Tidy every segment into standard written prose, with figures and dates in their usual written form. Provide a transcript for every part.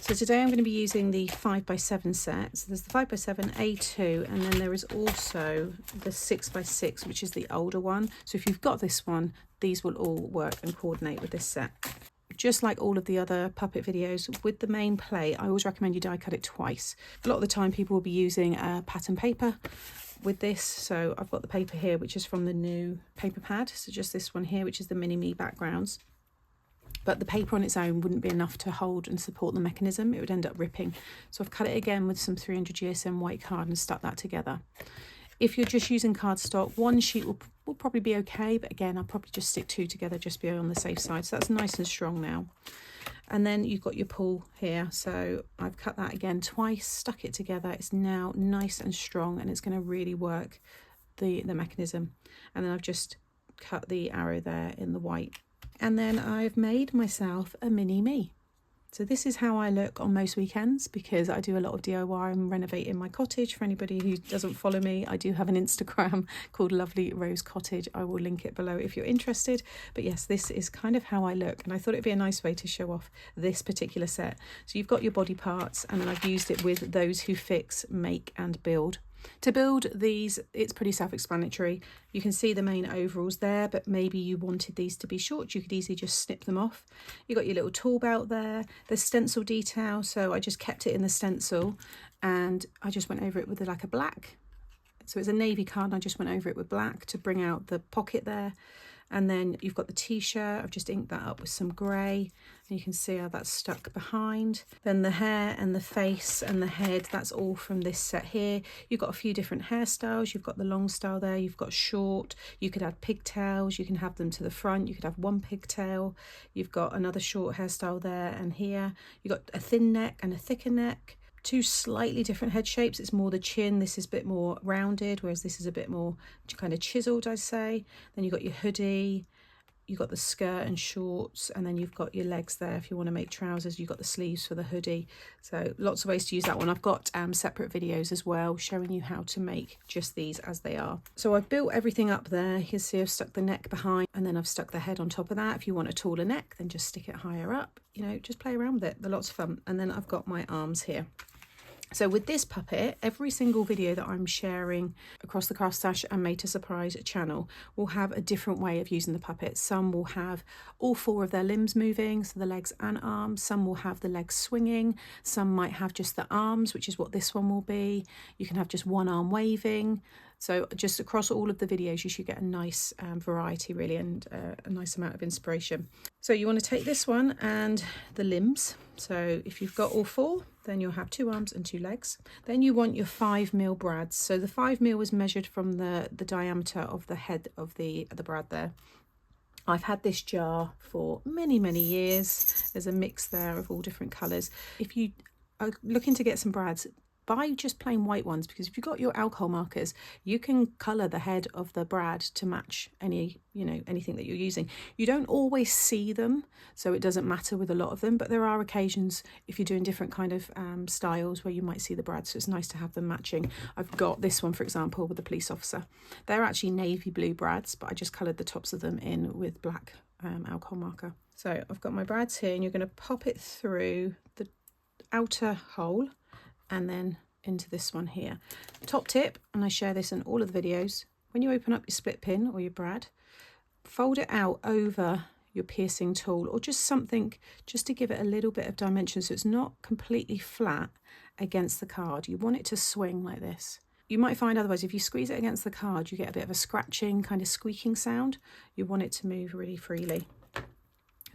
So today I'm going to be using the 5x7 set. So there's the 5x7 A2, and then there is also the 6x6, which is the older one. So if you've got this one, these will all work and coordinate with this set. Just like all of the other puppet videos, with the main plate, I always recommend you die cut it twice. A lot of the time people will be using pattern paper with this. So I've got the paper here, which is from the new paper pad. So just this one here, which is the mini me backgrounds. But the paper on its own wouldn't be enough to hold and support the mechanism. It would end up ripping. So I've cut it again with some 300 GSM white card and stuck that together. If you're just using cardstock, one sheet will probably be okay, but again, I'll probably just stick two together just to be on the safe side. So that's nice and strong now. And then you've got your pull here. So I've cut that again twice, stuck it together. It's now nice and strong, and it's going to really work the mechanism. And then I've just cut the arrow there in the white. And then I've made myself a mini me. So this is how I look on most weekends, because I do a lot of DIY and renovating my cottage. For anybody who doesn't follow me, I do have an Instagram called Lovely Rose Cottage. I will link it below if you're interested. But yes, this is kind of how I look, and I thought it'd be a nice way to show off this particular set. So you've got your body parts, and then I've used it with those who fix, make and build. To build these, it's pretty self-explanatory. You can see the main overalls there, but maybe you wanted these to be short. You could easily just snip them off. You got your little tool belt there. There's stencil detail, so I just kept it in the stencil, and I just went over it with like a black. So it's a navy card, and I just went over it with black to bring out the pocket there. And then you've got the t-shirt. I've just inked that up with some grey, and you can see how that's stuck behind. Then the hair and the face and the head, that's all from this set here. You've got a few different hairstyles. You've got the long style there, you've got short, you could add pigtails, you can have them to the front, you could have one pigtail, you've got another short hairstyle there and here. You've got a thin neck and a thicker neck. Two slightly different head shapes. It's more the chin, this is a bit more rounded, whereas this is a bit more kind of chiseled, I'd say. Then you've got your hoodie, you've got the skirt and shorts, and then you've got your legs there if you want to make trousers. You've got the sleeves for the hoodie. So lots of ways to use that one. I've got separate videos as well showing you how to make just these as they are. So I've built everything up there. You can see I've stuck the neck behind, and then I've stuck the head on top of that. If you want a taller neck, then just stick it higher up. You know, just play around with it. They're lots of fun. And then I've got my arms here. So with this puppet, every single video that I'm sharing across the Craft Stash and Made to Surprise channel will have a different way of using the puppet. Some will have all four of their limbs moving, so the legs and arms. Some will have the legs swinging. Some might have just the arms, which is what this one will be. You can have just one arm waving. So just across all of the videos, you should get a nice variety really, and a nice amount of inspiration. So you want to take this one and the limbs. So if you've got all four, then you'll have 2 arms and 2 legs. Then you want your 5mm brads. So the 5mm is measured from the diameter of the head of the brad there. I've had this jar for many, many years. There's a mix there of all different colours. If you are looking to get some brads, buy just plain white ones, because if you've got your alcohol markers, you can colour the head of the brad to match anything that you're using. You don't always see them, so it doesn't matter with a lot of them, but there are occasions if you're doing different kind of styles where you might see the brad, so it's nice to have them matching. I've got this one, for example, with the police officer. They're actually navy blue brads, but I just coloured the tops of them in with black alcohol marker. So I've got my brads here, and you're going to pop it through the outer hole and then into this one here. Top tip, and I share this in all of the videos, when you open up your split pin or your brad, fold it out over your piercing tool or just something just to give it a little bit of dimension, so it's not completely flat against the card. You want it to swing like this. You might find otherwise, if you squeeze it against the card, you get a bit of a scratching, kind of squeaking sound. You want it to move really freely.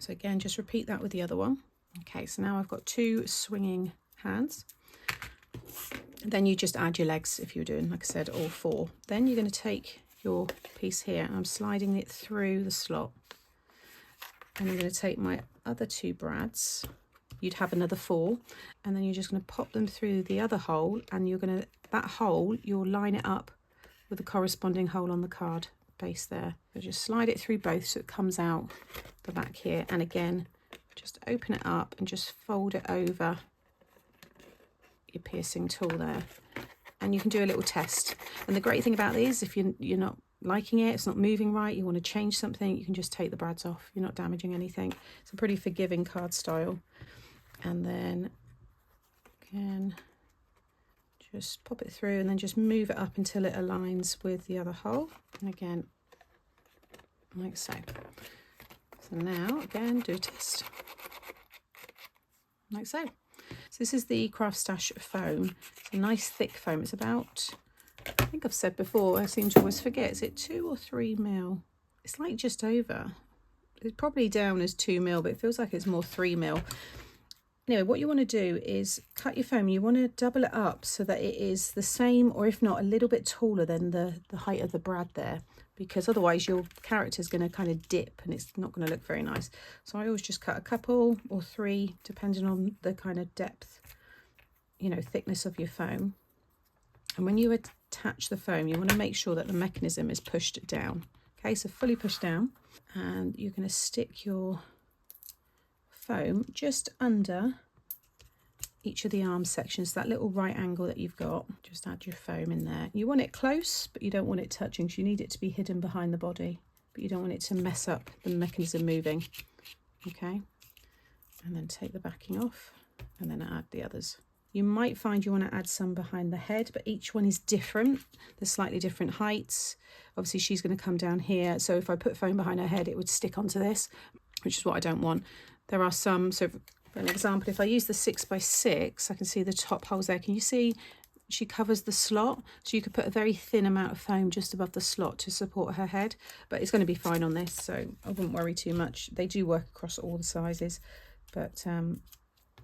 So again, just repeat that with the other one. Okay, so now I've got 2 swinging hands. Then you just add your legs if you're doing, like I said, all 4. Then you're going to take your piece here, and I'm sliding it through the slot. And I'm going to take my other 2 brads. You'd have another 4, and then you're just going to pop them through the other hole, and you're going to, that hole, you'll line it up with the corresponding hole on the card base there. So just slide it through both so it comes out the back here, and again, just open it up and just fold it over your piercing tool there, and you can do a little test. And the great thing about these, if you're not liking it, it's not moving right, you want to change something, you can just take the brads off. You're not damaging anything. It's a pretty forgiving card style. And then Again, just pop it through and then just move it up until it aligns with the other hole. And again, like so. So now, again, do a test. Like so. So this is the Craft Stash foam. It's a nice thick foam. It's about, I think I've said before, I seem to always forget, is it 2 or 3 mil? It's like just over. It's probably down as 2 mil, but it feels like it's more 3 mil. Anyway, what you want to do is cut your foam. You want to double it up so that it is the same, or if not, a little bit taller than the height of the brad there, because otherwise your character is going to kind of dip and it's not going to look very nice. So I always just cut a couple or 3, depending on the kind of depth, you know, thickness of your foam. And when you attach the foam, you want to make sure that the mechanism is pushed down. Okay, so fully pushed down, and you're going to stick your foam just under each of the arm sections, that little right angle that you've got. Just add your foam in there. You want it close, but you don't want it touching, so you need it to be hidden behind the body, but you don't want it to mess up the mechanism moving. Okay, and then take the backing off and then add the others. You might find you want to add some behind the head, but each one is different. There's slightly different heights. Obviously she's going to come down here, so if I put foam behind her head it would stick onto this, which is what I don't want. There are some, so for an example, if I use the 6x6, I can see the top holes there. Can you see she covers the slot? So you could put a very thin amount of foam just above the slot to support her head, but it's going to be fine on this, so I wouldn't worry too much. They do work across all the sizes, but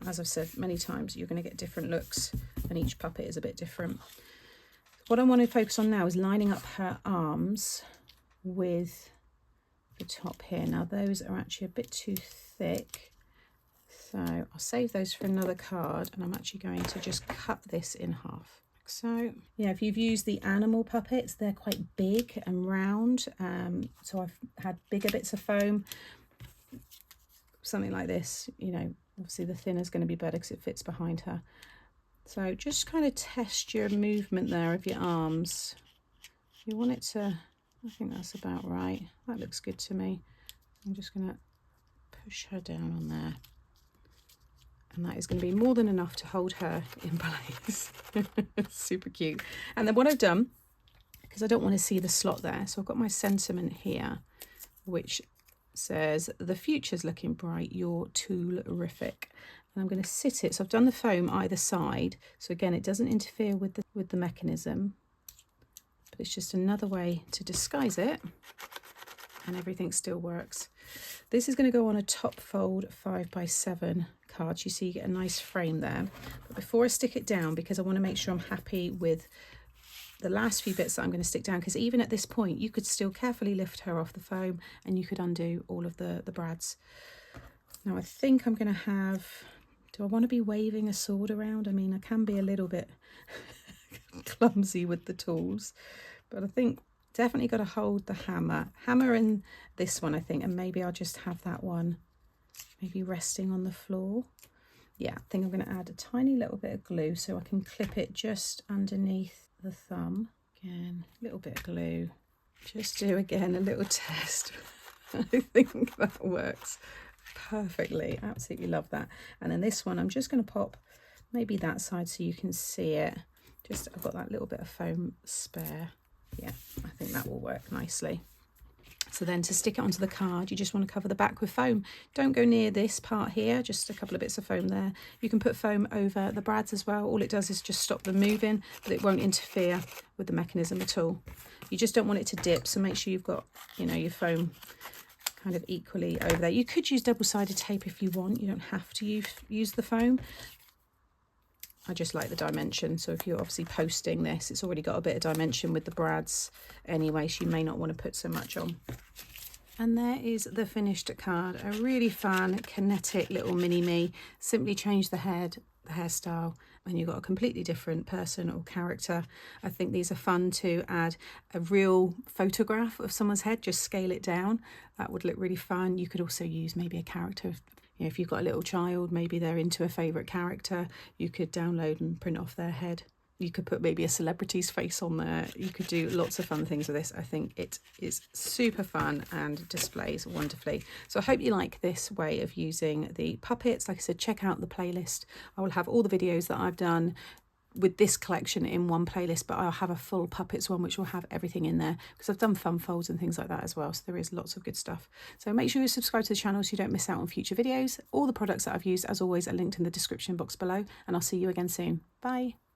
as I've said many times, you're going to get different looks and each puppet is a bit different. What I want to focus on now is lining up her arms with the top here. Now those are actually a bit too thick, so I'll save those for another card, and I'm actually going to just cut this in half. So yeah, if you've used the animal puppets, they're quite big and round, so I've had bigger bits of foam. Something like this, you know, obviously the thinner is going to be better because it fits behind her. So just kind of test your movement there of your arms. You want it to, I think that's about right. That looks good to me. I'm just going to push her down on there. And that is going to be more than enough to hold her in place. Super cute. And then what I've done, because I don't want to see the slot there, so I've got my sentiment here, which says, "The future's looking bright, you're tool-rific." And I'm going to sit it, so I've done the foam either side, so again it doesn't interfere with the mechanism, but it's just another way to disguise it, and everything still works. This is going to go on a top fold 5x7 card. You see you get a nice frame there, but before I stick it down, because I want to make sure I'm happy with the last few bits that I'm going to stick down, because even at this point you could still carefully lift her off the foam and you could undo all of the brads. Now I think I'm going to have, do I want to be waving a sword around? I mean, I can be a little bit clumsy with the tools, but I think definitely got to hold the hammer in this one, I think, and maybe I'll just have that one maybe resting on the floor. Yeah, I think I'm going to add a tiny little bit of glue so I can clip it just underneath the thumb. Again, a little bit of glue. Just do again a little test. I think that works perfectly. Absolutely love that. And then this one, I'm just going to pop maybe that side so you can see it. Just, I've got that little bit of foam spare. Yeah, I think that will work nicely. So then to stick it onto the card, you just want to cover the back with foam. Don't go near this part here, just a couple of bits of foam there. You can put foam over the brads as well. All it does is just stop them moving, but it won't interfere with the mechanism at all. You just don't want it to dip, so make sure you've got, you know, your foam kind of equally over there. You could use double-sided tape if you want. You don't have to use the foam. I just like the dimension, so if you're obviously posting this, it's already got a bit of dimension with the brads anyway, so you may not want to put so much on. And there is the finished card. A really fun, kinetic little mini-me. Simply change the head, the hairstyle, and you've got a completely different person or character. I think these are fun to add a real photograph of someone's head, just scale it down. That would look really fun. You could also use maybe a character. You know, if you've got a little child, maybe they're into a favourite character, you could download and print off their head. You could put maybe a celebrity's face on there. You could do lots of fun things with this. I think it is super fun and displays wonderfully. So I hope you like this way of using the puppets. Like I said, check out the playlist. I will have all the videos that I've done with this collection in one playlist, but I'll have a full puppets one which will have everything in there, because I've done fun folds and things like that as well, so there is lots of good stuff. So make sure you subscribe to the channel so you don't miss out on future videos. All the products that I've used, as always, are linked in the description box below, and I'll see you again soon. Bye.